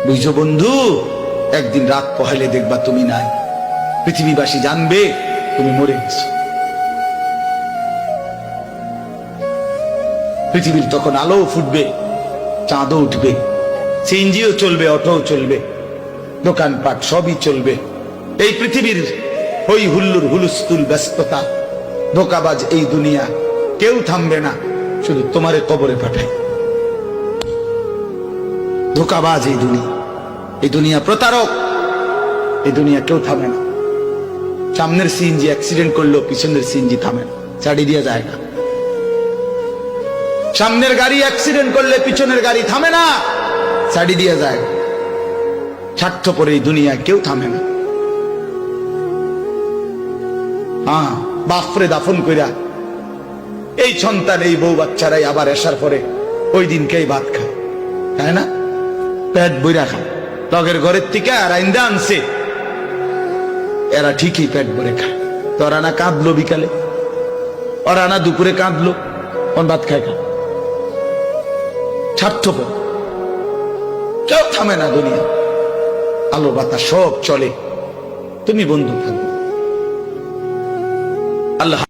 বুঝছো বন্ধু, একদিন রাত পহেলে দেখবা তুমি নাই, পৃথিবীবাসী জানবে তুমি মরে গেছো। পৃথিবীর তখন আলো ফুটবে, চাঁদও উঠবে, সিএনজিও চলবে, অটোও চলবে, দোকানপাট সবই চলবে। এই পৃথিবীর হই হুল্লুর হুলুস্থুল ব্যস্ততা, ধোকাবাজ এই দুনিয়া, কেউ থামবে না, শুধু তোমারে কবরে পাঠায়। ধোকাবাজ এই দুনিয়া, এই দুনিয়া প্রতারক, এই দুনিয়া কেউ থামে না। সামনের সিএনজি অ্যাক্সিডেন্ট করলো, পিছনের সিএনজি থামে না, ছাড়ি দিয়ে যায় না। সামনের গাড়ি অ্যাক্সিডেন্ট করলে পিছনের গাড়ি থামে না, ছাড়ি দিয়ে যায়। স্বার্থপর এই দুনিয়া কেউ থামে না। হ্যাঁ, বাপরে দাফন কইরা এই সন্তান, এই বউ বাচ্চারাই আবার আসার পরে ওই দিনকেই ভাত খায়, তাই না? পেট বইরা খায়, লগের ঘরের থেকে আর আইন্দা আনছে, এরা ঠিকই পেট ভরে খায়। তোরা না কাঁদলো বিকালে, ওরা না দুপুরে কাঁদলো, কোন ভাত খায় খা। স্বার্থপর, কেউ থামে না দুনিয়া, আলো বাতাস সব চলে, তুমি বন্ধু থাকবে। আল্লাহ।